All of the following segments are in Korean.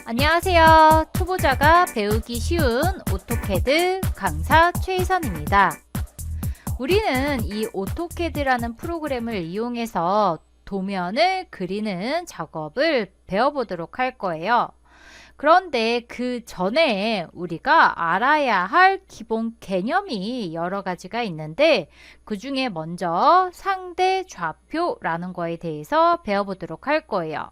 안녕하세요. 초보자가 배우기 쉬운 오토캐드 강사 최희선입니다. 우리는 이 오토캐드라는 프로그램을 이용해서 도면을 그리는 작업을 배워보도록 할 거예요. 그런데 그 전에 우리가 알아야 할 기본 개념이 여러 가지가 있는데 그 중에 먼저 상대 좌표라는 거에 대해서 배워보도록 할 거예요.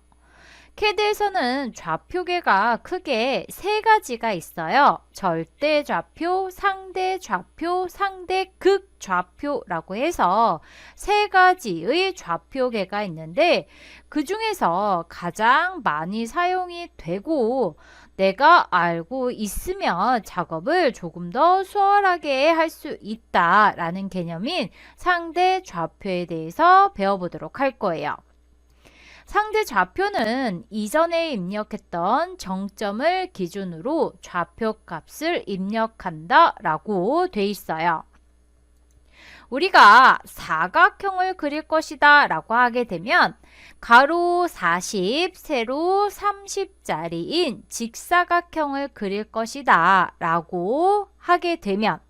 캐드에서는 좌표계가 크게 세 가지가 있어요. 절대 좌표, 상대 좌표, 상대 극좌표라고 해서 세 가지의 좌표계가 있는데 그 중에서 가장 많이 사용이 되고 내가 알고 있으면 작업을 조금 더 수월하게 할 수 있다라는 개념인 상대 좌표에 대해서 배워보도록 할 거예요. 상대 좌표는 이전에 입력했던 정점을 기준으로 좌표 값을 입력한다 라고 돼 있어요. 우리가 사각형을 그릴 것이다 라고 하게 되면 가로 40, 세로 30짜리인 직사각형을 그릴 것이다 라고 하게 되면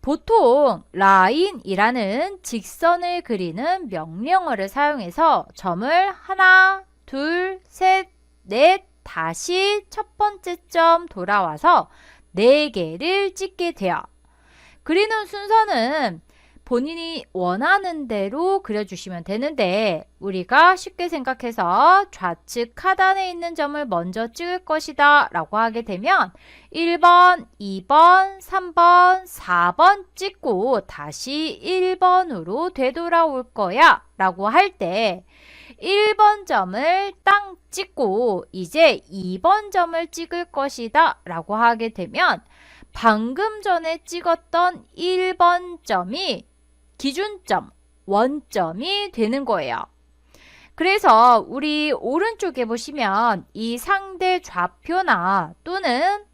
보통 라인이라는 직선을 그리는 명령어를 사용해서 점을 하나, 둘, 셋, 넷, 다시 첫 번째 점 돌아와서 4개를 찍게 돼요. 그리는 순서는 본인이 원하는 대로 그려주시면 되는데 우리가 쉽게 생각해서 좌측 하단에 있는 점을 먼저 찍을 것이다 라고 하게 되면 1번, 2번, 3번, 4번 찍고 다시 1번으로 되돌아올 거야 라고 할 때 1번 점을 딱 찍고 이제 2번 점을 찍을 것이다 라고 하게 되면 방금 전에 찍었던 1번 점이 기준점, 원점이 되는 거예요. 그래서 우리 오른쪽에 보시면 이 상대 좌표나 또는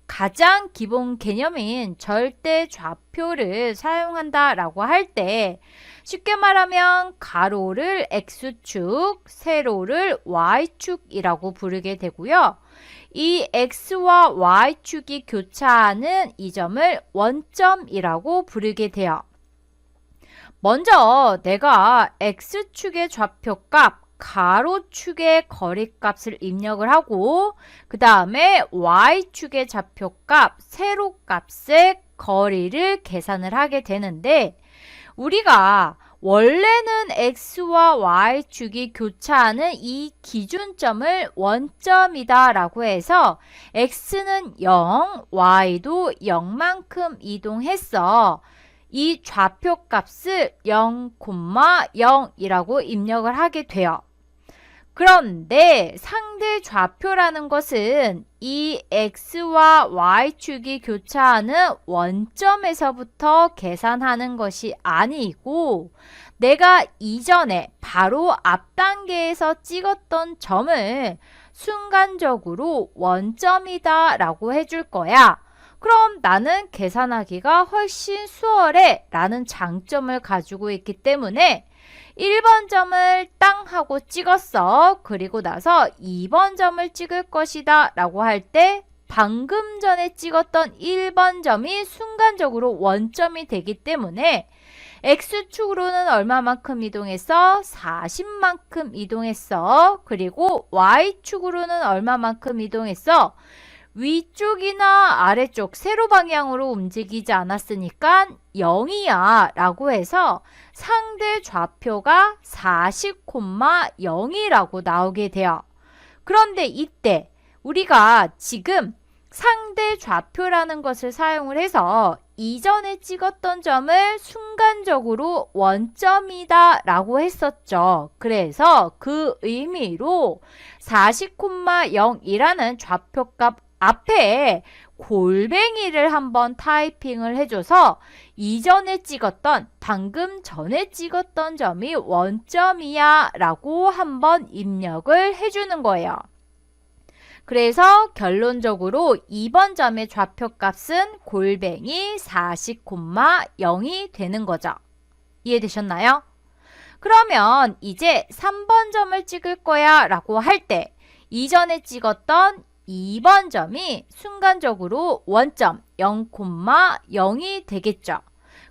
가장 기본 개념인 절대 좌표를 사용한다 라고 할 때 쉽게 말하면 가로를 X축, 세로를 Y축이라고 부르게 되고요. 이 X와 Y축이 교차하는 이 점을 원점이라고 부르게 돼요. 먼저 내가 X축의 좌표값, 가로축의 거리값을 입력을 하고 그 다음에 Y축의 좌표값, 세로값의 거리를 계산을 하게 되는데 우리가 원래는 X와 Y축이 교차하는 이 기준점을 원점이다 라고 해서 X는 0, Y도 0만큼 이동했어. 이 좌표 값을 0,0이라고 입력을 하게 돼요. 그런데 상대 좌표라는 것은 이 X와 Y축이 교차하는 원점에서부터 계산하는 것이 아니고 내가 이전에 바로 앞 단계에서 찍었던 점을 순간적으로 원점이다 라고 해줄 거야. 그럼 나는 계산하기가 훨씬 수월해 라는 장점을 가지고 있기 때문에 1번 점을 땅 하고 찍었어. 그리고 나서 2번 점을 찍을 것이다 라고 할 때 방금 전에 찍었던 1번 점이 순간적으로 원점이 되기 때문에 X축으로는 얼마만큼 이동했어? 40만큼 이동했어. 그리고 Y축으로는 얼마만큼 이동했어? 위쪽이나 아래쪽 세로 방향으로 움직이지 않았으니까 0이야 라고 해서 상대 좌표가 40,0이라고 나오게 돼요. 그런데 이때 우리가 지금 상대 좌표라는 것을 사용을 해서 이전에 찍었던 점을 순간적으로 원점이다 라고 했었죠. 그래서 그 의미로 40,0이라는 좌표값 앞에 골뱅이를 한번 타이핑을 해줘서 이전에 찍었던 방금 전에 찍었던 점이 원점이야 라고 한번 입력을 해주는 거예요. 그래서 결론적으로 2번 점의 좌표값은 골뱅이 40,0이 되는 거죠. 이해되셨나요? 그러면 이제 3번 점을 찍을 거야 라고 할 때 이전에 찍었던 2번 점이 순간적으로 원점 0,0이 되겠죠.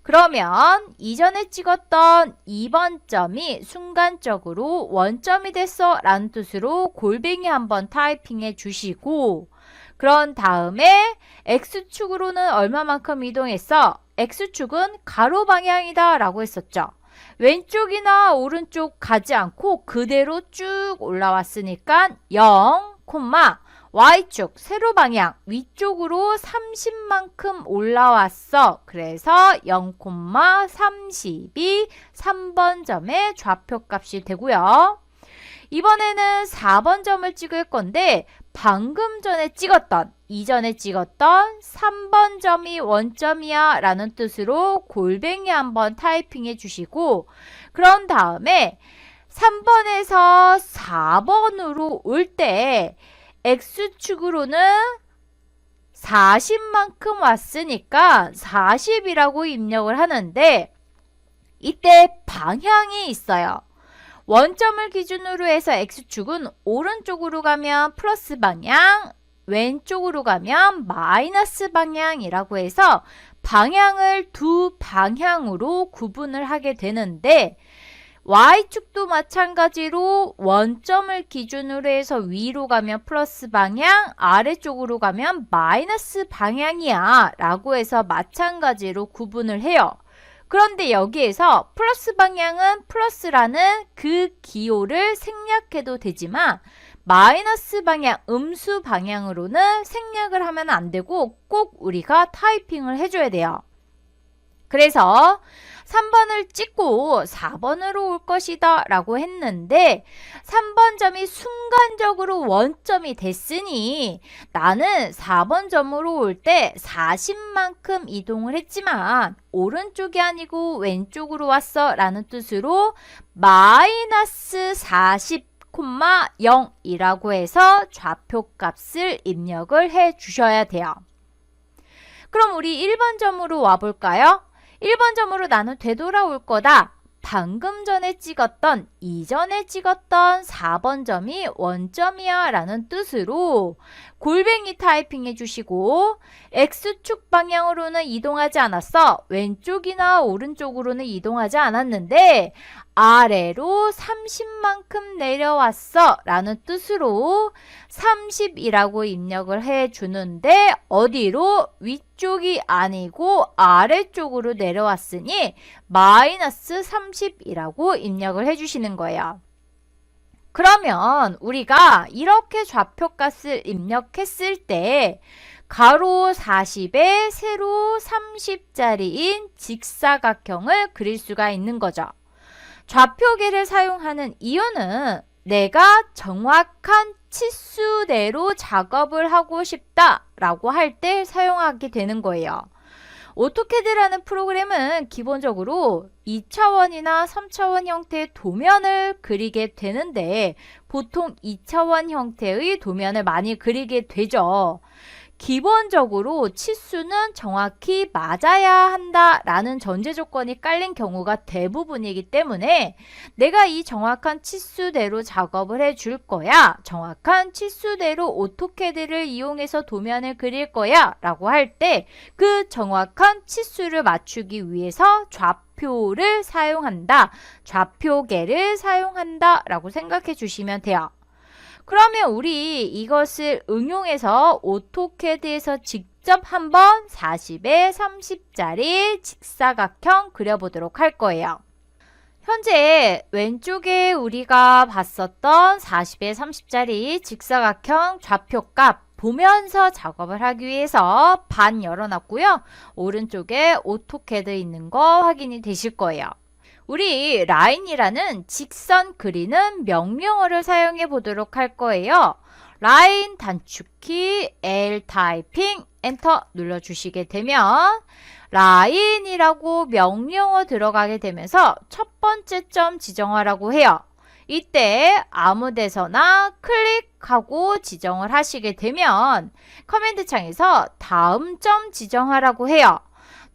그러면 이전에 찍었던 2번 점이 순간적으로 원점이 됐어 라는 뜻으로 골뱅이 한번 타이핑해 주시고, 그런 다음에 X축으로는 얼마만큼 이동했어? X축은 가로 방향이다 라고 했었죠. 왼쪽이나 오른쪽 가지 않고 그대로 쭉 올라왔으니까 0, Y축 세로 방향 위쪽으로 30만큼 올라왔어. 그래서 0,30이 3번 점의 좌표값이 되고요. 이번에는 4번 점을 찍을 건데 방금 전에 찍었던, 이전에 찍었던 3번 점이 원점이야 라는 뜻으로 골뱅이 한번 타이핑해 주시고, 그런 다음에 3번에서 4번으로 올 때 X축으로는 40만큼 왔으니까 40이라고 입력을 하는데, 이때 방향이 있어요. 원점을 기준으로 해서 X축은 오른쪽으로 가면 플러스 방향, 왼쪽으로 가면 마이너스 방향이라고 해서 방향을 두 방향으로 구분을 하게 되는데, Y축도 마찬가지로 원점을 기준으로 해서 위로 가면 플러스 방향, 아래쪽으로 가면 마이너스 방향이야 라고 해서 마찬가지로 구분을 해요. 그런데 여기에서 플러스 방향은 플러스라는 그 기호를 생략해도 되지만 마이너스 방향, 음수 방향으로는 생략을 하면 안 되고 꼭 우리가 타이핑을 해줘야 돼요. 그래서 3번을 찍고 4번으로 올 것이다 라고 했는데 3번 점이 순간적으로 원점이 됐으니 나는 4번 점으로 올 때 40만큼 이동을 했지만 오른쪽이 아니고 왼쪽으로 왔어 라는 뜻으로 마이너스 40,0이라고 해서 좌표값을 입력을 해 주셔야 돼요. 그럼 우리 1번 점으로 와볼까요? 1번 점으로 나는 되돌아올 거다. 방금 전에 찍었던, 이전에 찍었던 4번 점이 원점이야 라는 뜻으로 골뱅이 타이핑 해주시고, X축 방향으로는 이동하지 않았어. 왼쪽이나 오른쪽으로는 이동하지 않았는데 아래로 30만큼 내려왔어 라는 뜻으로 30이라고 입력을 해주는데 어디로? 위쪽이 아니고 아래쪽으로 내려왔으니 마이너스 30이라고 입력을 해주시는 거예요. 그러면 우리가 이렇게 좌표값을 입력했을 때 가로 40에 세로 30짜리인 직사각형을 그릴 수가 있는 거죠. 좌표계를 사용하는 이유는 내가 정확한 치수대로 작업을 하고 싶다라고 할 때 사용하게 되는 거예요. 오토캐드라는 프로그램은 기본적으로 2차원이나 3차원 형태의 도면을 그리게 되는데 보통 2차원 형태의 도면을 많이 그리게 되죠. 기본적으로 치수는 정확히 맞아야 한다라는 전제 조건이 깔린 경우가 대부분이기 때문에 내가 이 정확한 치수대로 작업을 해줄 거야, 정확한 치수대로 오토캐드를 이용해서 도면을 그릴 거야 라고 할 때 그 정확한 치수를 맞추기 위해서 좌표를 사용한다, 좌표계를 사용한다 라고 생각해 주시면 돼요. 그러면 우리 이것을 응용해서 오토캐드에서 직접 한번 40에 30짜리 직사각형 그려보도록 할 거예요. 현재 왼쪽에 우리가 봤었던 40에 30짜리 직사각형 좌표값 보면서 작업을 하기 위해서 반 열어놨고요. 오른쪽에 오토캐드 있는 거 확인이 되실 거예요. 우리 라인이라는 직선 그리는 명령어를 사용해 보도록 할 거예요. 라인 단축키 L 타이핑 엔터 눌러주시게 되면 라인이라고 명령어 들어가게 되면서 첫 번째 점 지정하라고 해요. 이때 아무 데서나 클릭하고 지정을 하시게 되면 커맨드 창에서 다음 점 지정하라고 해요.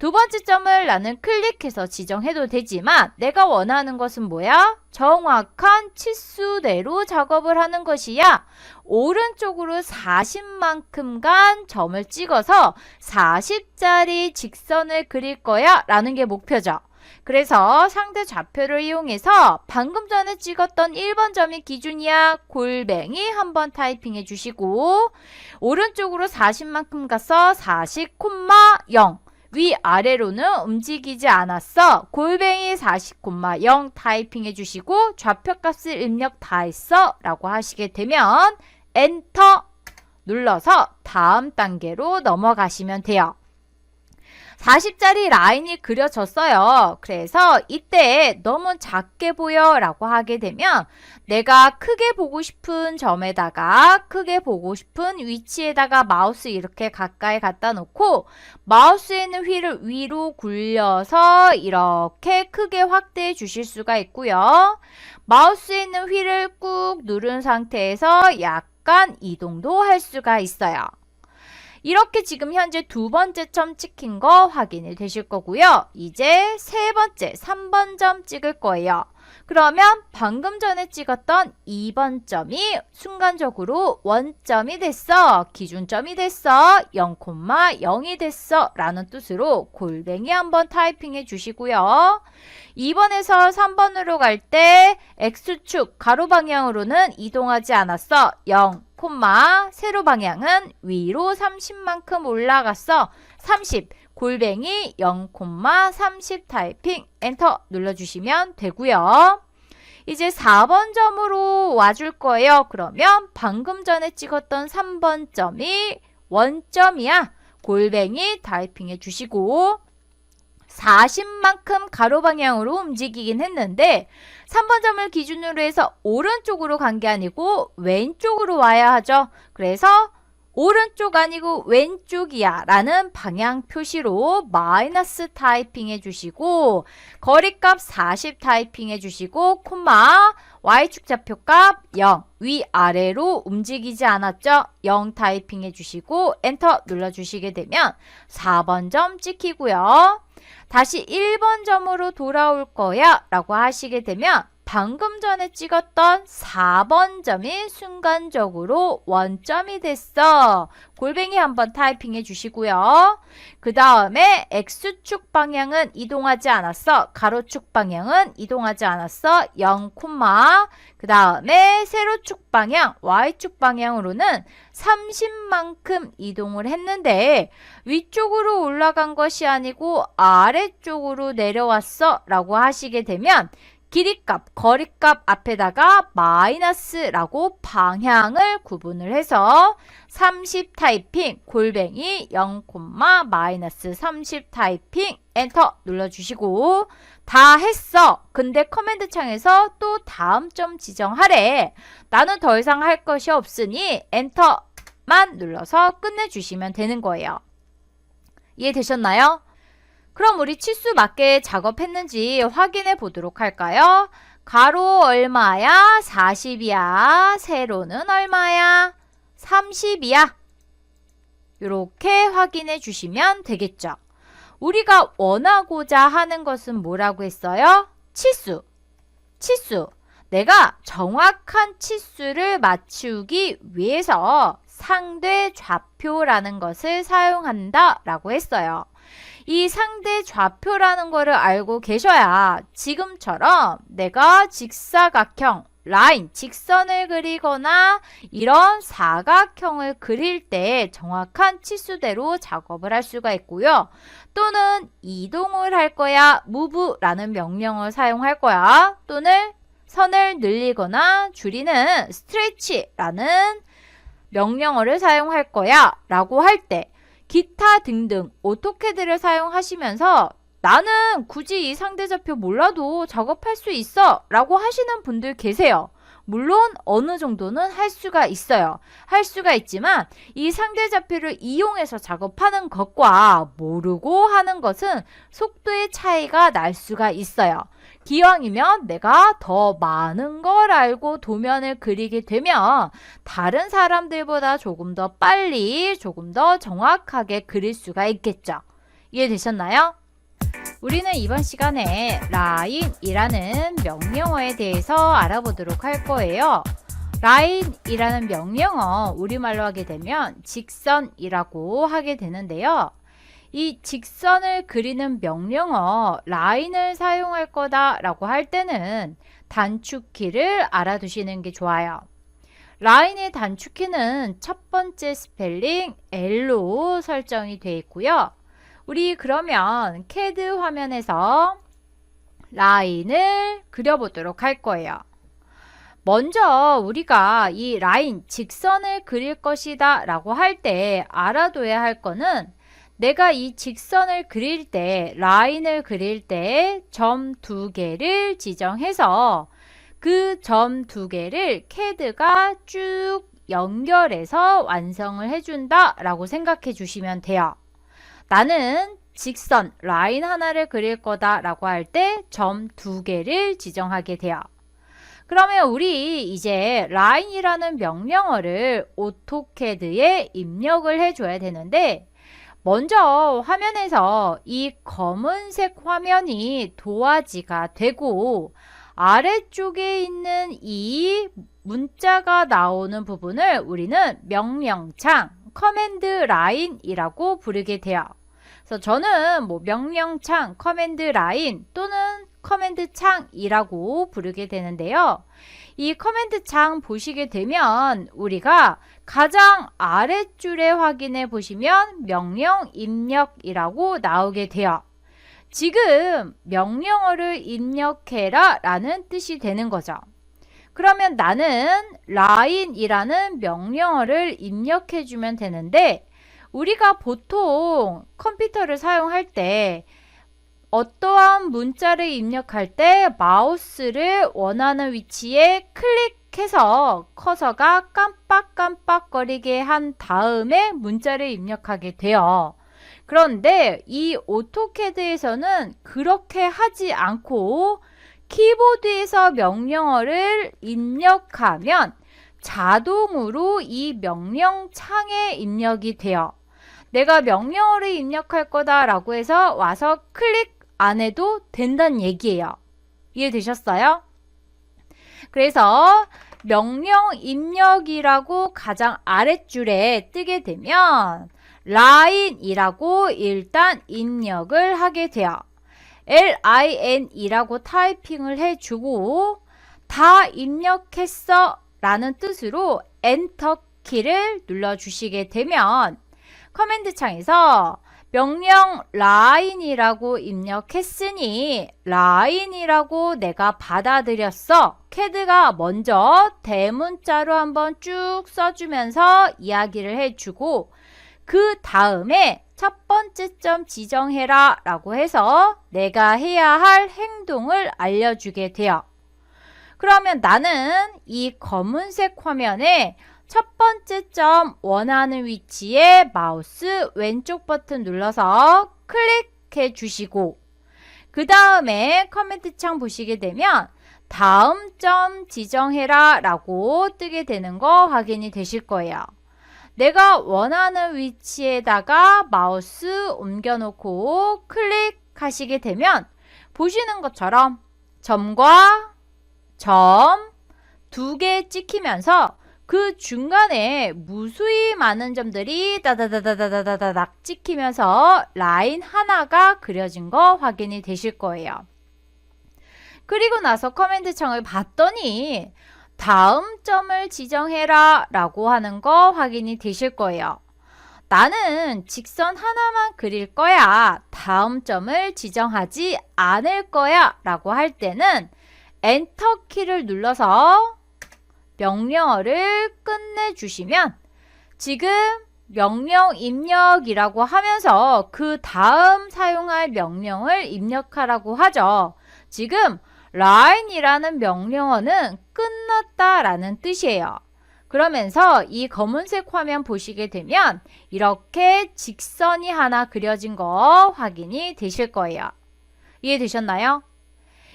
두 번째 점을 나는 클릭해서 지정해도 되지만 내가 원하는 것은 뭐야? 정확한 치수대로 작업을 하는 것이야. 오른쪽으로 40만큼간 점을 찍어서 40짜리 직선을 그릴 거야 라는 게 목표죠. 그래서 상대 좌표를 이용해서 방금 전에 찍었던 1번 점이 기준이야. 골뱅이 한번 타이핑해 주시고 오른쪽으로 40만큼 가서 40,0 위아래로는 움직이지 않았어. 골뱅이 40,0 타이핑해 주시고 좌표값을 입력 다 했어 라고 하시게 되면 엔터 눌러서 다음 단계로 넘어가시면 돼요. 40짜리 라인이 그려졌어요. 그래서 이때 너무 작게 보여 라고 하게 되면 내가 크게 보고 싶은 점에다가 크게 보고 싶은 위치에다가 마우스 이렇게 가까이 갖다 놓고 마우스에 있는 휠을 위로 굴려서 이렇게 크게 확대해 주실 수가 있고요. 마우스에 있는 휠을 꾹 누른 상태에서 약간 이동도 할 수가 있어요. 이렇게 지금 현재 두 번째 점 찍힌 거 확인이 되실 거고요. 이제 세 번째 3번 점 찍을 거예요. 그러면 방금 전에 찍었던 2번 점이 순간적으로 원점이 됐어. 기준점이 됐어. 0,0이 됐어. 라는 뜻으로 골뱅이 한번 타이핑해 주시고요. 2번에서 3번으로 갈 때 X축 가로 방향으로는 이동하지 않았어. 0, 세로 방향은 위로 30만큼 올라갔어. 30, 골뱅이 0,30 타이핑 엔터 눌러주시면 되고요. 이제 4번 점으로 와줄 거예요. 그러면 방금 전에 찍었던 3번 점이 원점이야. 골뱅이 타이핑해 주시고 40만큼 가로 방향으로 움직이긴 했는데 3번 점을 기준으로 해서 오른쪽으로 간 게 아니고 왼쪽으로 와야 하죠. 그래서 오른쪽 아니고 왼쪽이야 라는 방향 표시로 마이너스 타이핑 해주시고 거리값 40 타이핑 해주시고 콤마 Y축 좌표값 0 위아래로 움직이지 않았죠. 0 타이핑 해주시고 엔터 눌러주시게 되면 4번 점 찍히고요. 다시 1번 점으로 돌아올 거야 라고 하시게 되면 방금 전에 찍었던 4번 점이 순간적으로 원점이 됐어. 골뱅이 한번 타이핑해 주시고요. 그 다음에 X축 방향은 이동하지 않았어. 가로축 방향은 이동하지 않았어. 0, 그 다음에 세로축 방향, Y축 방향으로는 30만큼 이동을 했는데 위쪽으로 올라간 것이 아니고 아래쪽으로 내려왔어 라고 하시게 되면 길이값, 거리값 앞에다가 마이너스라고 방향을 구분을 해서 30 타이핑, 골뱅이 0, 마이너스 30 타이핑 엔터 눌러주시고 다 했어. 근데 커맨드 창에서 또 다음 점 지정하래. 나는 더 이상 할 것이 없으니 엔터만 눌러서 끝내주시면 되는 거예요. 이해되셨나요? 그럼 우리 치수 맞게 작업했는지 확인해 보도록 할까요? 가로 얼마야? 40이야. 세로는 얼마야? 30이야. 이렇게 확인해 주시면 되겠죠. 우리가 원하고자 하는 것은 뭐라고 했어요? 치수. 치수. 내가 정확한 치수를 맞추기 위해서 상대 좌표라는 것을 사용한다 라고 했어요. 이 상대 좌표라는 거를 알고 계셔야 지금처럼 내가 직사각형, 라인, 직선을 그리거나 이런 사각형을 그릴 때 정확한 치수대로 작업을 할 수가 있고요. 또는 이동을 할 거야, move라는 명령을 사용할 거야. 또는 선을 늘리거나 줄이는 stretch라는 명령어를 사용할 거야 라고 할 때 기타 등등 오토캐드를 사용하시면서 나는 굳이 이 상대좌표 몰라도 작업할 수 있어 라고 하시는 분들 계세요. 물론 어느 정도는 할 수가 있어요. 할 수가 있지만 이 상대좌표를 이용해서 작업하는 것과 모르고 하는 것은 속도의 차이가 날 수가 있어요. 기왕이면 내가 더 많은 걸 알고 도면을 그리게 되면 다른 사람들보다 조금 더 빨리, 조금 더 정확하게 그릴 수가 있겠죠. 이해되셨나요? 우리는 이번 시간에 라인이라는 명령어에 대해서 알아보도록 할 거예요. 라인이라는 명령어 우리말로 하게 되면 직선이라고 하게 되는데요. 이 직선을 그리는 명령어 라인을 사용할 거다 라고 할 때는 단축키를 알아두시는 게 좋아요. 라인의 단축키는 첫 번째 스펠링 L로 설정이 되어 있고요. 우리 그러면 CAD 화면에서 라인을 그려보도록 할 거예요. 먼저 우리가 이 라인, 직선을 그릴 것이다 라고 할 때 알아둬야 할 거는 내가 이 직선을 그릴 때, 라인을 그릴 때 점 2개를 지정해서 그 점 2개를 CAD가 쭉 연결해서 완성을 해준다 라고 생각해 주시면 돼요. 나는 직선, 라인 하나를 그릴 거다 라고 할 때 점 2개를 지정하게 돼요. 그러면 우리 이제 라인이라는 명령어를 오토캐드에 입력을 해줘야 되는데 먼저 화면에서 이 검은색 화면이 도화지가 되고 아래쪽에 있는 이 문자가 나오는 부분을 우리는 명령창, 커맨드 라인이라고 부르게 돼요. 그래서 저는 명령창, 커맨드 라인 또는 커맨드 창이라고 부르게 되는데요. 이 커맨드 창 보시게 되면 우리가 가장 아랫줄에 확인해 보시면 명령 입력이라고 나오게 돼요. 지금 명령어를 입력해라 라는 뜻이 되는 거죠. 그러면 나는 라인이라는 명령어를 입력해 주면 되는데 우리가 보통 컴퓨터를 사용할 때 어떠한 문자를 입력할 때 마우스를 원하는 위치에 클릭해서 커서가 깜빡깜빡거리게 한 다음에 문자를 입력하게 돼요. 그런데 이 오토캐드에서는 그렇게 하지 않고 키보드에서 명령어를 입력하면 자동으로 이 명령창에 입력이 돼요. 내가 명령어를 입력할 거다 라고 해서 와서 클릭 안 해도 된다는 얘기예요. 이해되셨어요? 그래서 명령 입력이라고 가장 아랫줄에 뜨게 되면 라인이라고 일단 입력을 하게 돼요. LIN이라고 타이핑을 해주고 다 입력했어 라는 뜻으로 엔터 키를 눌러주시게 되면 커맨드 창에서 명령 라인이라고 입력했으니 라인이라고 내가 받아들였어. CAD가 먼저 대문자로 한번 쭉 써주면서 이야기를 해주고 그 다음에 첫 번째 점 지정해라 라고 해서 내가 해야 할 행동을 알려주게 돼요. 그러면 나는 이 검은색 화면에 첫 번째 점 원하는 위치에 마우스 왼쪽 버튼 눌러서 클릭해 주시고 그 다음에 커맨드 창 보시게 되면 다음 점 지정해라 라고 뜨게 되는 거 확인이 되실 거예요. 내가 원하는 위치에다가 마우스 옮겨놓고 클릭하시게 되면 보시는 것처럼 점과 점 2개 찍히면서 그 중간에 무수히 많은 점들이 다다다다다다닥 찍히면서 라인 하나가 그려진 거 확인이 되실 거예요. 그리고 나서 커맨드 창을 봤더니 다음 점을 지정해라 라고 하는 거 확인이 되실 거예요. 나는 직선 하나만 그릴 거야. 다음 점을 지정하지 않을 거야 라고 할 때는 엔터 키를 눌러서 명령어를 끝내주시면 지금 명령 입력이라고 하면서 그 다음 사용할 명령을 입력하라고 하죠. 지금 라인이라는 명령어는 끝났다라는 뜻이에요. 그러면서 이 검은색 화면 보시게 되면 이렇게 직선이 하나 그려진 거 확인이 되실 거예요. 이해되셨나요?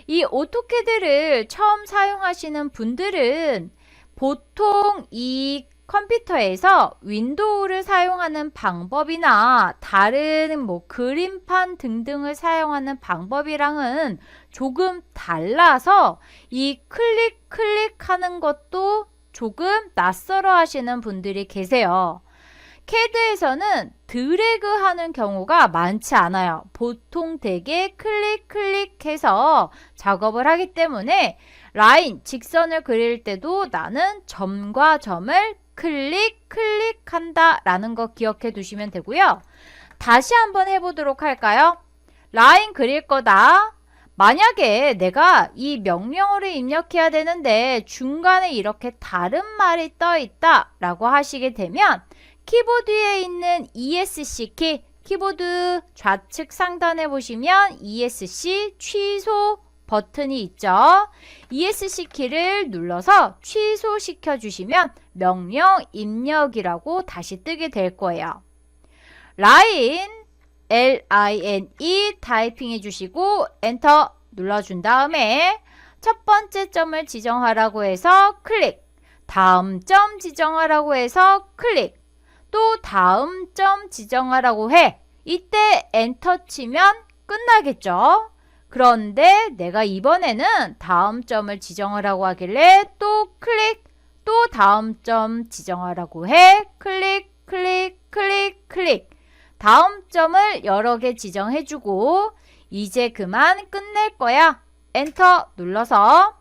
이 오토캐드를 처음 사용하시는 분들은 보통 이 컴퓨터에서 윈도우를 사용하는 방법이나 다른 그림판 등등을 사용하는 방법이랑은 조금 달라서 이 클릭 하는 것도 조금 낯설어 하시는 분들이 계세요. CAD에서는 드래그 하는 경우가 많지 않아요. 보통 되게 클릭해서 작업을 하기 때문에 라인, 직선을 그릴 때도 나는 점과 점을 클릭한다 라는 거 기억해 두시면 되고요. 다시 한번 해보도록 할까요? 라인 그릴 거다. 만약에 내가 이 명령어를 입력해야 되는데 중간에 이렇게 다른 말이 떠 있다 라고 하시게 되면 키보드에 있는 ESC 키, 키보드 좌측 상단에 보시면 ESC 취소 버튼이 있죠. ESC 키를 눌러서 취소시켜 주시면 명령 입력이라고 다시 뜨게 될 거예요. 라인, LINE 타이핑 해주시고 엔터 눌러준 다음에 첫 번째 점을 지정하라고 해서 클릭, 다음 점 지정하라고 해서 클릭, 또 다음 점 지정하라고 해. 이때 엔터 치면 끝나겠죠. 그런데 내가 이번에는 다음 점을 지정하라고 하길래 또 클릭, 또 다음 점 지정하라고 해. 클릭. 다음 점을 여러 개 지정해주고 이제 그만 끝낼 거야. 엔터 눌러서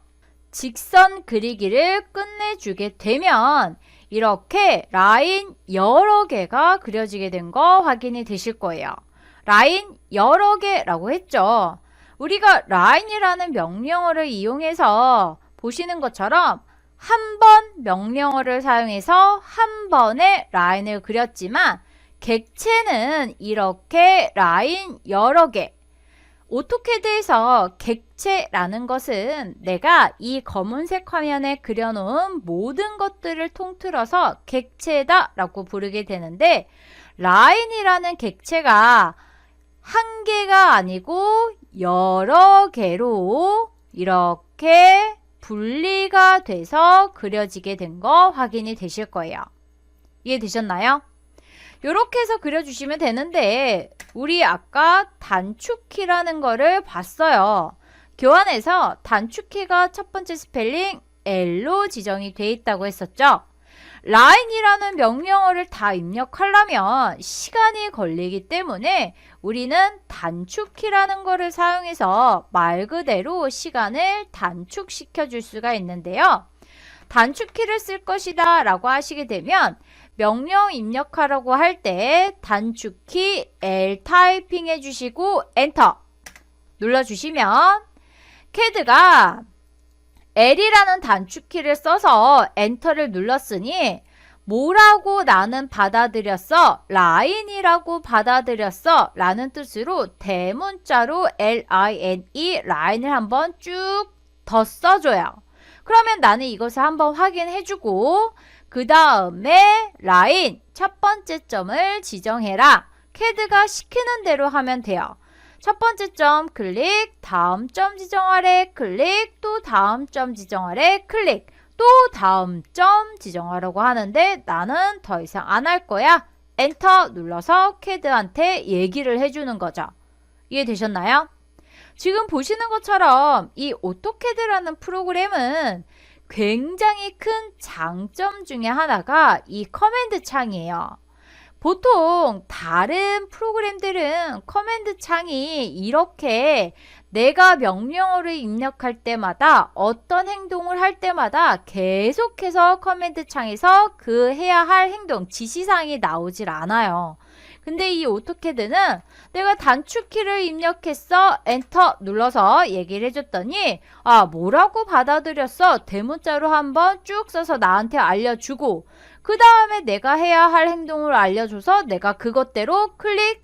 직선 그리기를 끝내주게 되면 이렇게 라인 여러 개가 그려지게 된 거 확인이 되실 거예요. 라인 여러 개라고 했죠. 우리가 라인이라는 명령어를 이용해서 보시는 것처럼 한 번 명령어를 사용해서 한 번에 라인을 그렸지만 객체는 이렇게 라인 여러 개. 오토캐드에서 객체라는 것은 내가 이 검은색 화면에 그려놓은 모든 것들을 통틀어서 객체다 라고 부르게 되는데 라인이라는 객체가 한 개가 아니고 여러 개로 이렇게 분리가 돼서 그려지게 된 거 확인이 되실 거예요. 이해되셨나요? 이렇게 해서 그려주시면 되는데 우리 아까 단축키라는 거를 봤어요. 교환에서 단축키가 첫 번째 스펠링 L로 지정이 돼 있다고 했었죠. 라인이라는 명령어를 다 입력하려면 시간이 걸리기 때문에 우리는 단축키라는 거를 사용해서 말 그대로 시간을 단축시켜 줄 수가 있는데요. 단축키를 쓸 것이다 라고 하시게 되면 명령 입력하라고 할 때 단축키 L 타이핑 해주시고 엔터 눌러주시면 CAD가 L이라는 단축키를 써서 엔터를 눌렀으니 뭐라고 나는 받아들였어? 라인이라고 받아들였어? 라는 뜻으로 대문자로 LINE 라인을 한번 쭉 더 써줘요. 그러면 나는 이것을 한번 확인해주고 그 다음에 라인 첫 번째 점을 지정해라. CAD가 시키는 대로 하면 돼요. 첫 번째 점 클릭, 다음 점 지정하래 클릭, 또 다음 점 지정하래 클릭, 또 다음 점 지정하라고 하는데 나는 더 이상 안 할 거야. 엔터 눌러서 CAD한테 얘기를 해주는 거죠. 이해되셨나요? 지금 보시는 것처럼 이 오토캐드라는 프로그램은 굉장히 큰 장점 중에 하나가 이 커맨드 창이에요. 보통 다른 프로그램들은 커맨드 창이 이렇게 내가 명령어를 입력할 때마다 어떤 행동을 할 때마다 계속해서 커맨드 창에서 그 해야 할 행동, 지시사항이 나오질 않아요. 근데 이 오토캐드는 내가 단축키를 입력했어. 엔터 눌러서 얘기를 해줬더니 뭐라고 받아들였어? 대문자로 한번 쭉 써서 나한테 알려주고 그 다음에 내가 해야 할 행동을 알려줘서 내가 그것대로 클릭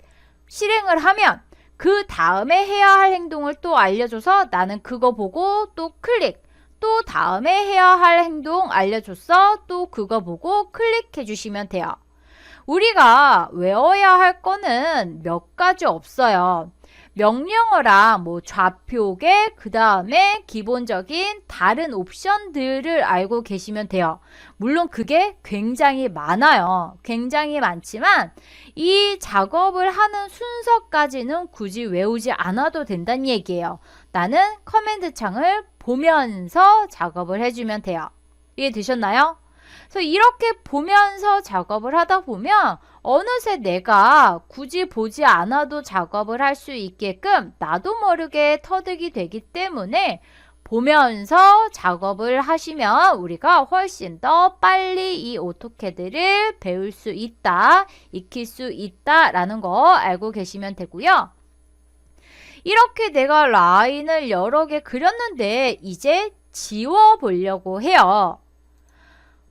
실행을 하면 그 다음에 해야 할 행동을 또 알려줘서 나는 그거 보고 또 클릭 또 다음에 해야 할 행동 알려줬어. 또 그거 보고 클릭해 주시면 돼요. 우리가 외워야 할 거는 몇 가지 없어요. 명령어랑 뭐 좌표계, 그 다음에 기본적인 다른 옵션들을 알고 계시면 돼요. 물론 그게 굉장히 많아요. 굉장히 많지만 이 작업을 하는 순서까지는 굳이 외우지 않아도 된다는 얘기예요. 나는 커맨드 창을 보면서 작업을 해주면 돼요. 이해되셨나요? 그래서 이렇게 보면서 작업을 하다 보면 어느새 내가 굳이 보지 않아도 작업을 할 수 있게끔 나도 모르게 터득이 되기 때문에 보면서 작업을 하시면 우리가 훨씬 더 빨리 이 오토캐드를 배울 수 있다, 익힐 수 있다라는 거 알고 계시면 되고요. 이렇게 내가 라인을 여러 개 그렸는데 이제 지워보려고 해요.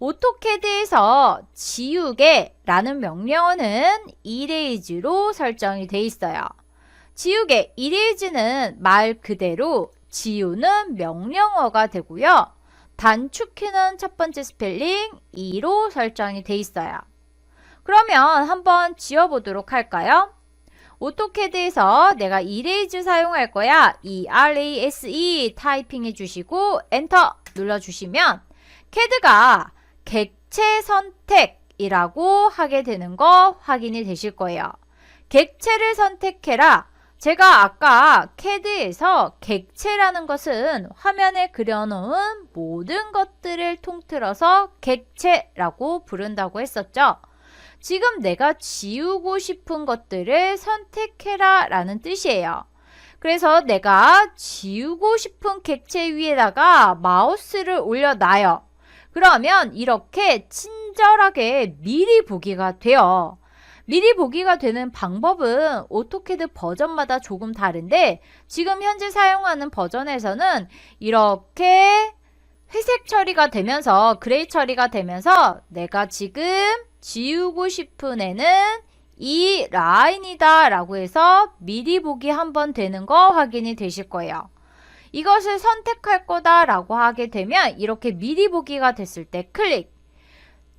오토캐드에서 지우개 라는 명령어는 이레이즈로 설정이 되어 있어요. 지우개, 이레이즈는 말 그대로 지우는 명령어가 되고요. 단축키는 첫 번째 스펠링 E로 설정이 되어 있어요. 그러면 한번 지워보도록 할까요? 오토캐드에서 내가 이레이즈 사용할 거야. ERASE 타이핑 해주시고 엔터 눌러주시면 캐드가 객체 선택이라고 하게 되는 거 확인이 되실 거예요. 객체를 선택해라. 제가 아까 캐드에서 객체라는 것은 화면에 그려놓은 모든 것들을 통틀어서 객체라고 부른다고 했었죠. 지금 내가 지우고 싶은 것들을 선택해라 라는 뜻이에요. 그래서 내가 지우고 싶은 객체 위에다가 마우스를 올려놔요. 그러면 이렇게 친절하게 미리 보기가 돼요. 미리 보기가 되는 방법은 오토캐드 버전마다 조금 다른데 지금 현재 사용하는 버전에서는 이렇게 회색 처리가 되면서 그레이 처리가 되면서 내가 지금 지우고 싶은 애는 이 라인이다 라고 해서 미리 보기 한번 되는 거 확인이 되실 거예요. 이것을 선택할 거다 라고 하게 되면 이렇게 미리 보기가 됐을 때 클릭.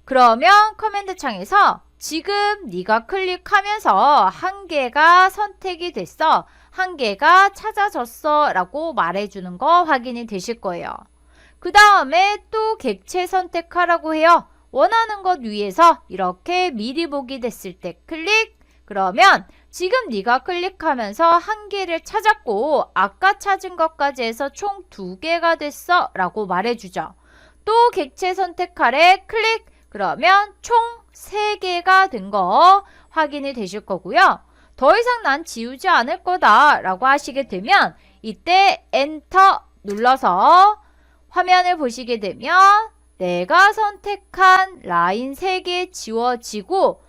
그러면 커맨드 창에서 지금 네가 클릭하면서 한 개가 선택이 됐어. 한 개가 찾아졌어 라고 말해주는 거 확인이 되실 거예요. 그 다음에 또 객체 선택하라고 해요. 원하는 것 위에서 이렇게 미리 보기 됐을 때 클릭. 그러면 지금 네가 클릭하면서 한 개를 찾았고 아까 찾은 것까지 해서 총 2개가 됐어 라고 말해주죠. 또 객체 선택하래 클릭. 그러면 총 3개가 된 거 확인이 되실 거고요. 더 이상 난 지우지 않을 거다 라고 하시게 되면 이때 엔터 눌러서 화면을 보시게 되면 내가 선택한 라인 3개 지워지고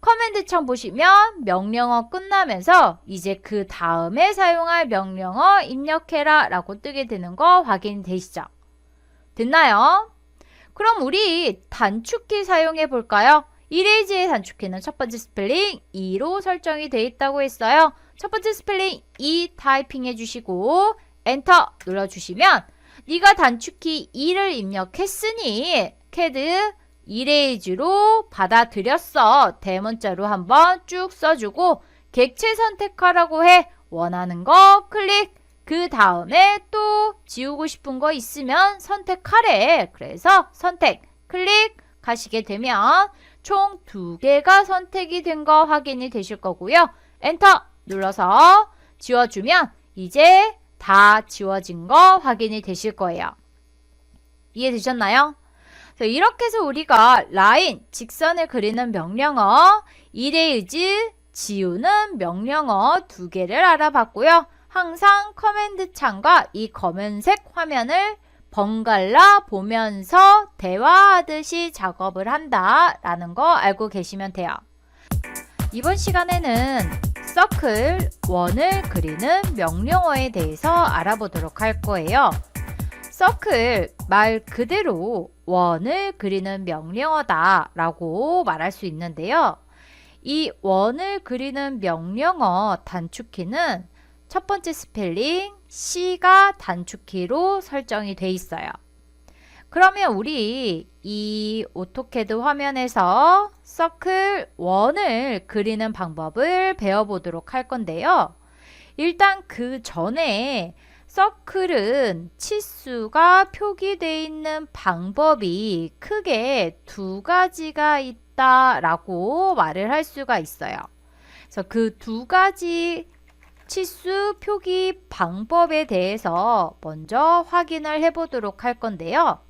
커맨드 창 보시면 명령어 끝나면서 이제 그 다음에 사용할 명령어 입력해라 라고 뜨게 되는 거 확인되시죠? 됐나요? 그럼 우리 단축키 사용해 볼까요? 이레이즈의 단축키는 첫 번째 스펠링 E로 설정이 되어 있다고 했어요. 첫 번째 스펠링 E 타이핑 해주시고 엔터 눌러주시면 네가 단축키 E를 입력했으니 캐드 이레이즈로 받아들였어. 대문자로 한번 쭉 써주고 객체 선택하라고 해. 원하는 거 클릭. 그 다음에 또 지우고 싶은 거 있으면 선택하래. 그래서 선택 클릭 하시게 되면 총 2개가 선택이 된 거 확인이 되실 거고요. 엔터 눌러서 지워주면 이제 다 지워진 거 확인이 되실 거예요. 이해되셨나요? 이렇게 해서 우리가 라인, 직선을 그리는 명령어, 이레이즈, 지우는 명령어 2개를 알아봤고요. 항상 커맨드 창과 이 검은색 화면을 번갈아 보면서 대화하듯이 작업을 한다라는 거 알고 계시면 돼요. 이번 시간에는 서클, 원을 그리는 명령어에 대해서 알아보도록 할 거예요. 서클, 말 그대로 원을 그리는 명령어다 라고 말할 수 있는데요. 이 원을 그리는 명령어 단축키는 첫 번째 스펠링 C가 단축키로 설정이 돼 있어요. 그러면 우리 이 오토캐드 화면에서 서클 원을 그리는 방법을 배워보도록 할 건데요. 일단 그 전에 서클은 치수가 표기되어 있는 방법이 크게 두 가지가 있다라고 말을 할 수가 있어요. 그래서 그 두 가지 치수 표기 방법에 대해서 먼저 확인을 해보도록 할 건데요.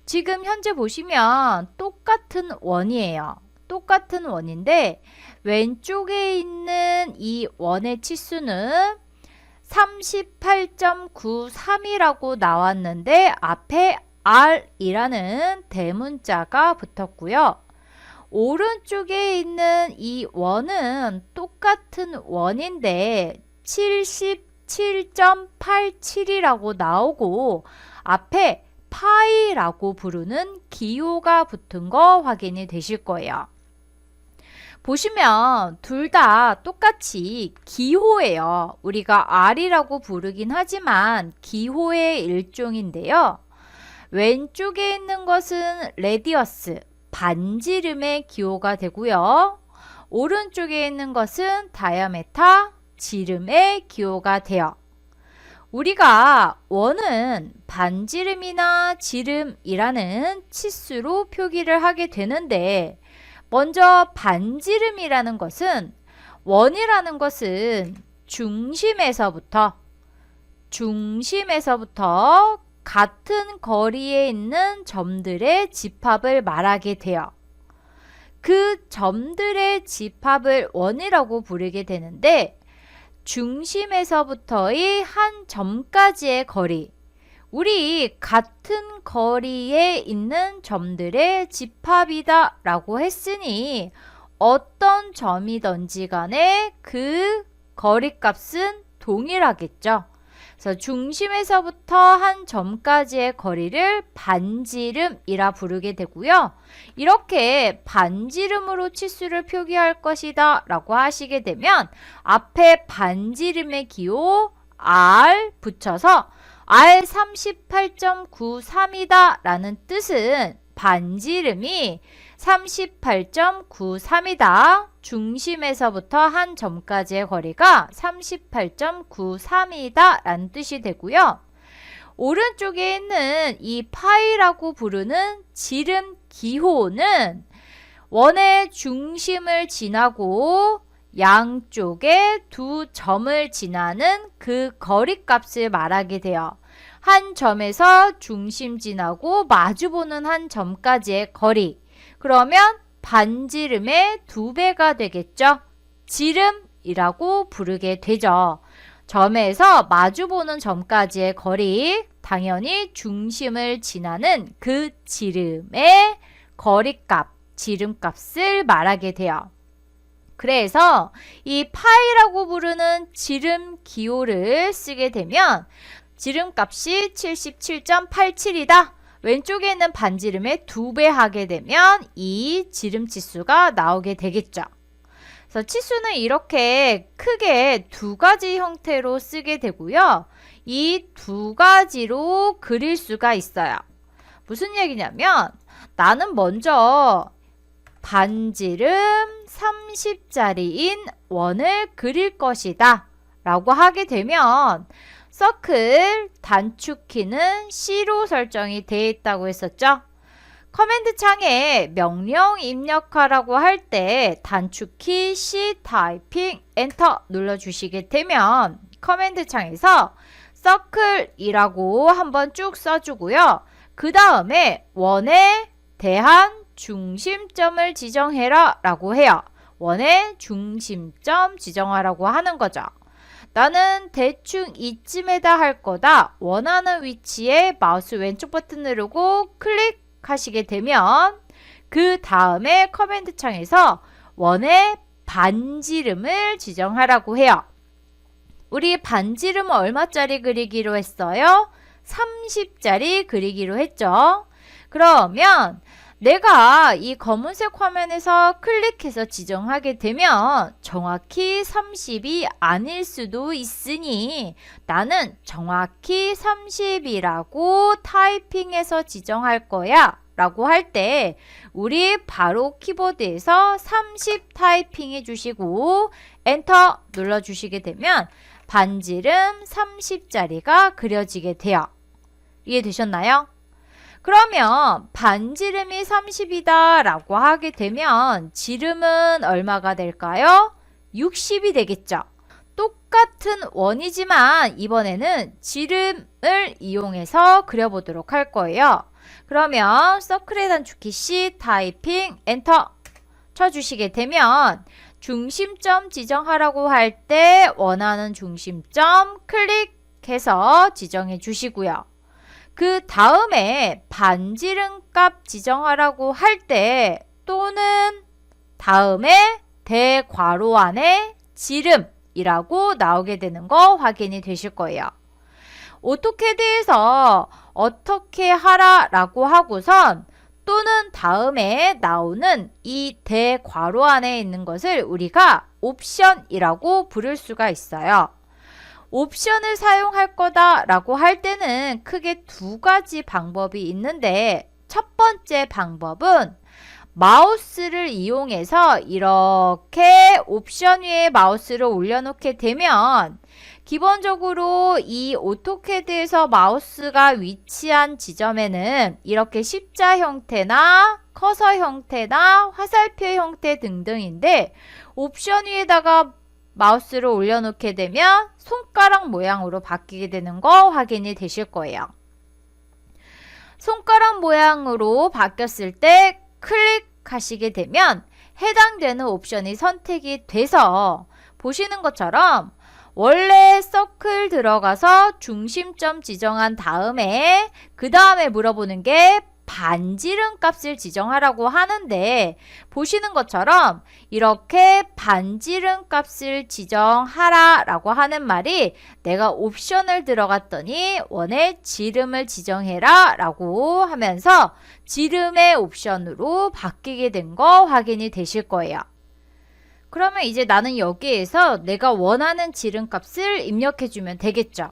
지금 현재 보시면 똑같은 원이에요. 똑같은 원인데 왼쪽에 있는 이 원의 치수는 38.93이라고 나왔는데 앞에 R이라는 대문자가 붙었고요. 오른쪽에 있는 이 원은 똑같은 원인데 77.87이라고 나오고 앞에 파이라고 부르는 기호가 붙은 거 확인이 되실 거예요. 보시면 둘 다 똑같이 기호예요. 우리가 R이라고 부르긴 하지만 기호의 일종인데요. 왼쪽에 있는 것은 레디어스, 반지름의 기호가 되고요. 오른쪽에 있는 것은 다이아메타, 지름의 기호가 돼요. 우리가 원은 반지름이나 지름이라는 치수로 표기를 하게 되는데 먼저 반지름이라는 것은 원이라는 것은 중심에서부터 같은 거리에 있는 점들의 집합을 말하게 돼요. 그 점들의 집합을 원이라고 부르게 되는데 중심에서부터의 한 점까지의 거리, 우리 같은 거리에 있는 점들의 집합이다 라고 했으니 어떤 점이든지 간에 그 거리값은 동일하겠죠. 그래서 중심에서부터 한 점까지의 거리를 반지름이라 부르게 되고요. 이렇게 반지름으로 치수를 표기할 것이다 라고 하시게 되면 앞에 반지름의 기호 R 붙여서 R 38.93이다 라는 뜻은 반지름이 38.93이다. 중심에서부터 한 점까지의 거리가 38.93이다 라는 뜻이 되고요. 오른쪽에 있는 이 파이라고 부르는 지름 기호는 원의 중심을 지나고 양쪽에 두 점을 지나는 그 거리값을 말하게 돼요. 한 점에서 중심 지나고 마주보는 한 점까지의 거리. 그러면 반지름의 2배가 되겠죠. 지름이라고 부르게 되죠. 점에서 마주보는 점까지의 거리, 당연히 중심을 지나는 그 지름의 거리값, 지름값을 말하게 돼요. 그래서 이 파이라고 부르는 지름 기호를 쓰게 되면 지름값이 77.87이다. 왼쪽에 있는 반지름의 2배 하게 되면 이 지름 치수가 나오게 되겠죠. 그래서 치수는 이렇게 크게 두 가지 형태로 쓰게 되고요. 이 두 가지로 그릴 수가 있어요. 무슨 얘기냐면 나는 먼저 반지름 30짜리인 원을 그릴 것이다 라고 하게 되면 서클 단축키는 C로 설정이 되어 있다고 했었죠. 커맨드 창에 명령 입력하라고 할 때 단축키 C 타이핑 엔터 눌러주시게 되면 커맨드 창에서 서클이라고 한번 쭉 써주고요. 그 다음에 원에 대한 중심점을 지정해라 라고 해요. 원의 중심점 지정하라고 하는 거죠. 나는 대충 이쯤에다 할 거다. 원하는 위치에 마우스 왼쪽 버튼 누르고 클릭하시게 되면 그 다음에 커맨드 창에서 원의 반지름을 지정하라고 해요. 우리 반지름은 얼마짜리 그리기로 했어요? 30짜리 그리기로 했죠. 그러면 내가 이 검은색 화면에서 클릭해서 지정하게 되면 정확히 30이 아닐 수도 있으니 나는 정확히 30이라고 타이핑해서 지정할 거야 라고 할 때 우리 바로 키보드에서 30 타이핑 해주시고 엔터 눌러주시게 되면 반지름 30짜리가 그려지게 돼요. 이해되셨나요? 그러면 반지름이 30이다 라고 하게 되면 지름은 얼마가 될까요? 60이 되겠죠. 똑같은 원이지만 이번에는 지름을 이용해서 그려보도록 할 거예요. 그러면 서클의 단축키 C 타이핑 엔터 쳐주시게 되면 중심점 지정하라고 할 때 원하는 중심점 클릭해서 지정해 주시고요. 그 다음에 반지름 값 지정하라고 할 때 또는 다음에 대괄호 안에 지름이라고 나오게 되는 거 확인이 되실 거예요. 오토캐드에서 어떻게 하라 라고 하고선 또는 다음에 나오는 이 대괄호 안에 있는 것을 우리가 옵션이라고 부를 수가 있어요. 옵션을 사용할 거다 라고 할 때는 크게 두 가지 방법이 있는데 첫 번째 방법은 마우스를 이용해서 이렇게 옵션 위에 마우스를 올려놓게 되면 기본적으로 이 오토캐드에서 마우스가 위치한 지점에는 이렇게 십자 형태나 커서 형태나 화살표 형태 등등인데 옵션 위에다가 마우스를 올려놓게 되면 손가락 모양으로 바뀌게 되는 거 확인이 되실 거예요. 손가락 모양으로 바뀌었을 때 클릭하시게 되면 해당되는 옵션이 선택이 돼서 보시는 것처럼 원래 서클 들어가서 중심점 지정한 다음에 그 다음에 물어보는 게 반지름 값을 지정하라고 하는데 보시는 것처럼 이렇게 반지름 값을 지정하라 라고 하는 말이 내가 옵션을 들어갔더니 원의 지름을 지정해라 라고 하면서 지름의 옵션으로 바뀌게 된 거 확인이 되실 거예요. 그러면 이제 나는 여기에서 내가 원하는 지름 값을 입력해 주면 되겠죠.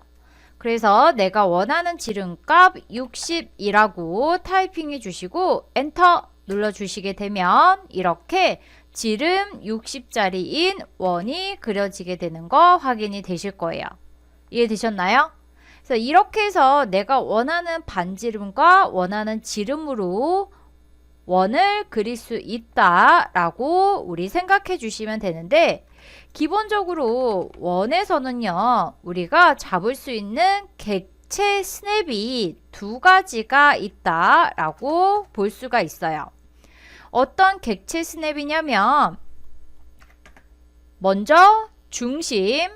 그래서 내가 원하는 지름값 60이라고 타이핑해 주시고 엔터 눌러 주시게 되면 이렇게 지름 60짜리인 원이 그려지게 되는 거 확인이 되실 거예요. 이해되셨나요? 그래서 이렇게 해서 내가 원하는 반지름과 원하는 지름으로 원을 그릴 수 있다라고 우리 생각해 주시면 되는데 기본적으로 원에서는요 우리가 잡을 수 있는 객체 스냅이 두 가지가 있다라고 볼 수가 있어요. 어떤 객체 스냅이냐면 먼저 중심,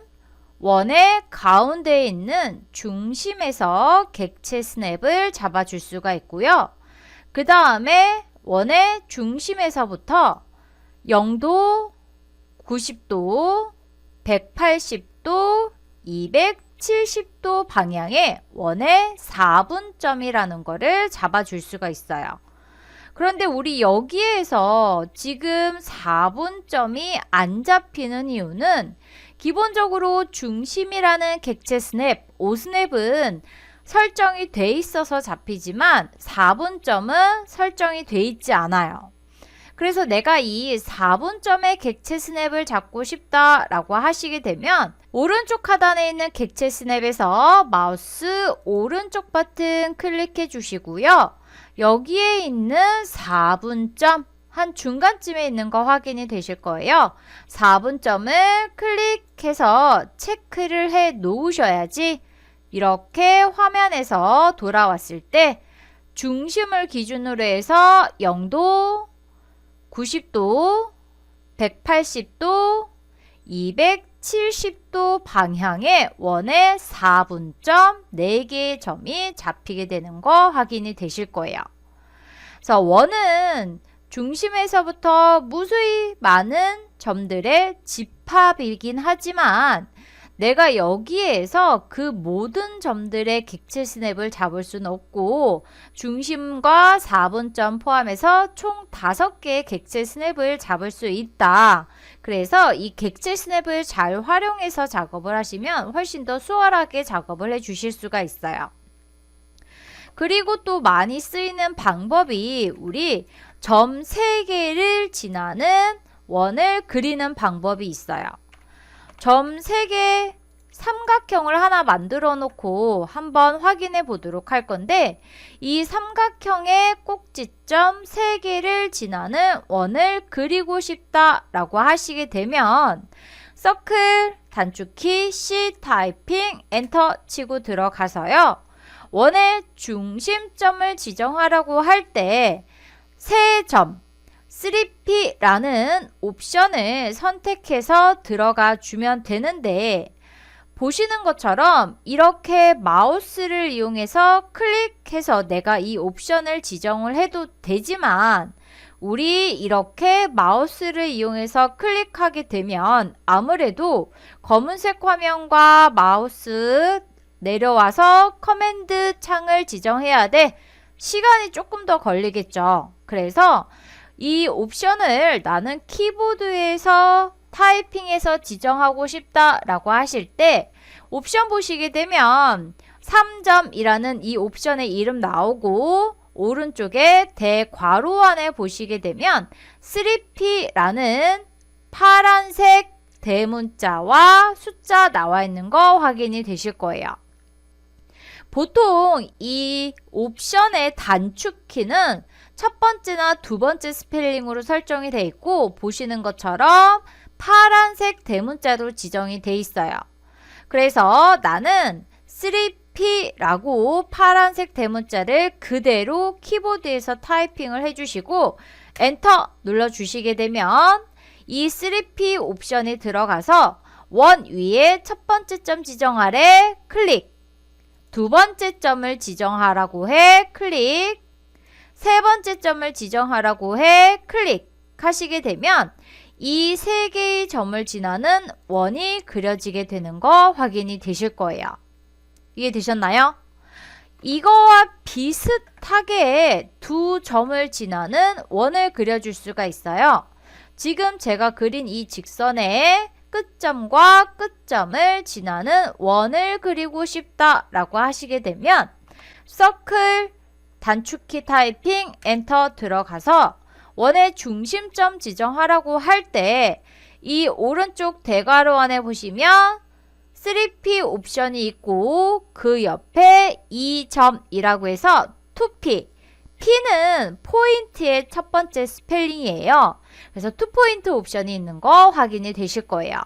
원의 가운데에 있는 중심에서 객체 스냅을 잡아줄 수가 있고요. 그 다음에 원의 중심에서부터 0도, 90도, 180도, 270도 방향의 원의 4분점이라는 거를 잡아줄 수가 있어요. 그런데 우리 여기에서 지금 4분점이 안 잡히는 이유는 기본적으로 중심이라는 객체 스냅, O스냅은 설정이 돼 있어서 잡히지만 4분점은 설정이 돼 있지 않아요. 그래서 내가 이 4분점의 객체 스냅을 잡고 싶다라고 하시게 되면 오른쪽 하단에 있는 객체 스냅에서 마우스 오른쪽 버튼 클릭해 주시고요. 여기에 있는 4분점 한 중간쯤에 있는 거 확인이 되실 거예요. 4분점을 클릭해서 체크를 해 놓으셔야지 이렇게 화면에서 돌아왔을 때 중심을 기준으로 해서 0도, 90도, 180도, 270도 방향의 원의 4분점 4개의 점이 잡히게 되는 거 확인이 되실 거예요. 그래서 원은 중심에서부터 무수히 많은 점들의 집합이긴 하지만 내가 여기에서 그 모든 점들의 객체 스냅을 잡을 수는 없고 중심과 4분점 포함해서 총 5개의 객체 스냅을 잡을 수 있다. 그래서 이 객체 스냅을 잘 활용해서 작업을 하시면 훨씬 더 수월하게 작업을 해 주실 수가 있어요. 그리고 또 많이 쓰이는 방법이 우리 점 3개를 지나는 원을 그리는 방법이 있어요. 점 3개 삼각형을 하나 만들어 놓고 한번 확인해 보도록 할 건데, 이 삼각형의 꼭지점 3개를 지나는 원을 그리고 싶다 라고 하시게 되면 서클 단축키 C 타이핑 엔터 치고 들어가서요, 원의 중심점을 지정하라고 할 때 세 점 3P라는 옵션을 선택해서 들어가 주면 되는데, 보시는 것처럼 이렇게 마우스를 이용해서 클릭해서 내가 이 옵션을 지정을 해도 되지만, 우리 이렇게 마우스를 이용해서 클릭하게 되면 아무래도 검은색 화면과 마우스 내려와서 커맨드 창을 지정해야 돼. 시간이 조금 더 걸리겠죠. 그래서 이 옵션을 나는 키보드에서 타이핑해서 지정하고 싶다 라고 하실 때, 옵션 보시게 되면 3점이라는 이 옵션의 이름 나오고, 오른쪽에 대괄호 안에 보시게 되면 3P라는 파란색 대문자와 숫자 나와 있는 거 확인이 되실 거예요. 보통 이 옵션의 단축키는 첫 번째나 두 번째 스펠링으로 설정이 되어 있고, 보시는 것처럼 파란색 대문자로 지정이 되어 있어요. 그래서 나는 3P라고 파란색 대문자를 그대로 키보드에서 타이핑을 해주시고 엔터 눌러주시게 되면 이 3P 옵션이 들어가서 원 위에 첫 번째 점 지정하래 클릭, 두 번째 점을 지정하라고 해 클릭, 세 번째 점을 지정하라고 해 클릭 하시게 되면 이 세 개의 점을 지나는 원이 그려지게 되는 거 확인이 되실 거예요. 이해되셨나요? 이거와 비슷하게 두 점을 지나는 원을 그려줄 수가 있어요. 지금 제가 그린 이 직선의 끝점과 끝점을 지나는 원을 그리고 싶다 라고 하시게 되면 서클 단축키 타이핑 엔터 들어가서 원의 중심점 지정하라고 할 때 이 오른쪽 대괄호 안에 보시면 3P 옵션이 있고 그 옆에 2점이라고 해서 2P, P는 포인트의 첫 번째 스펠링이에요. 그래서 2포인트 옵션이 있는 거 확인이 되실 거예요.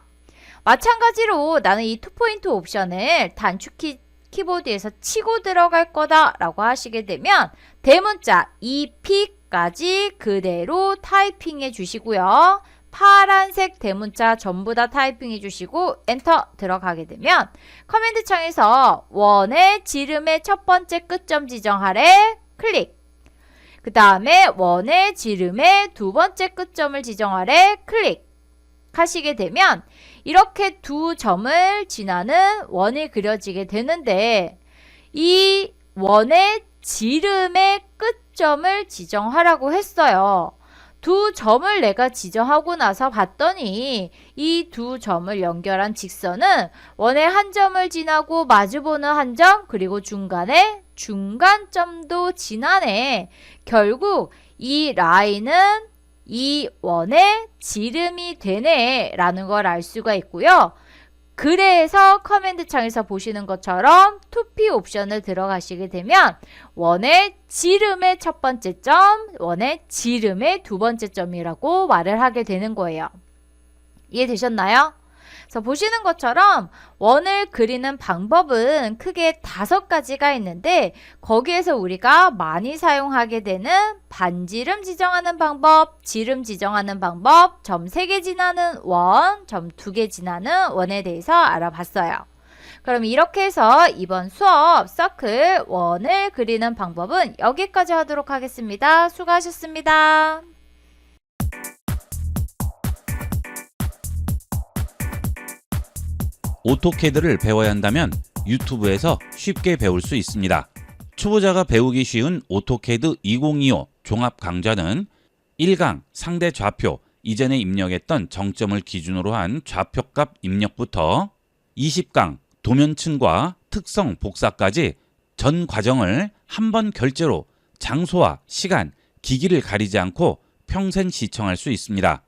마찬가지로 나는 이 2포인트 옵션을 단축키 키보드에서 치고 들어갈 거다 라고 하시게 되면 대문자 2P까지 그대로 타이핑해 주시고요. 파란색 대문자 전부 다 타이핑해 주시고 엔터 들어가게 되면 커맨드 창에서 원의 지름의 첫 번째 끝점 지정하래 클릭, 그 다음에 원의 지름의 두 번째 끝점을 지정하래 클릭 하시게 되면 이렇게 두 점을 지나는 원이 그려지게 되는데, 이 원의 지름의 끝점을 지정하라고 했어요. 두 점을 내가 지정하고 나서 봤더니 이 두 점을 연결한 직선은 원의 한 점을 지나고 마주보는 한 점, 그리고 중간에 중간점도 지나네. 결국 이 라인은 이 원의 지름이 되네 라는 걸 알 수가 있고요. 그래서 커맨드 창에서 보시는 것처럼 2P 옵션을 들어가시게 되면 원의 지름의 첫 번째 점, 원의 지름의 두 번째 점이라고 말을 하게 되는 거예요. 이해되셨나요? 그래서 보시는 것처럼 원을 그리는 방법은 크게 5가지가 있는데, 거기에서 우리가 많이 사용하게 되는 반지름 지정하는 방법, 지름 지정하는 방법, 점 3개 지나는 원, 점 2개 지나는 원에 대해서 알아봤어요. 그럼 이렇게 해서 이번 수업 서클 원을 그리는 방법은 여기까지 하도록 하겠습니다. 수고하셨습니다. 오토캐드를 배워야 한다면 유튜브에서 쉽게 배울 수 있습니다. 초보자가 배우기 쉬운 오토캐드 2025 종합 강좌는 1강 상대 좌표, 이전에 입력했던 정점을 기준으로 한 좌표값 입력부터 20강 도면층과 특성 복사까지 전 과정을 한 번 결제로 장소와 시간, 기기를 가리지 않고 평생 시청할 수 있습니다.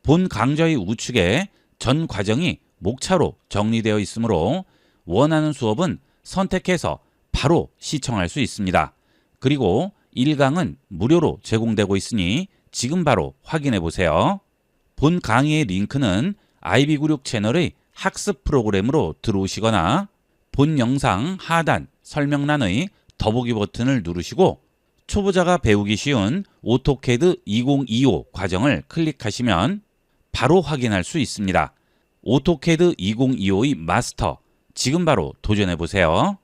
본 강좌의 우측에 전 과정이 목차로 정리되어 있으므로 원하는 수업은 선택해서 바로 시청할 수 있습니다. 그리고 1강은 무료로 제공되고 있으니 지금 바로 확인해 보세요. 본 강의의 링크는 아이비구육 채널의 학습 프로그램으로 들어오시거나 본 영상 하단 설명란의 더보기 버튼을 누르시고 초보자가 배우기 쉬운 오토캐드 2025 과정을 클릭하시면 바로 확인할 수 있습니다. 오토캐드 2025의 마스터, 지금 바로 도전해 보세요.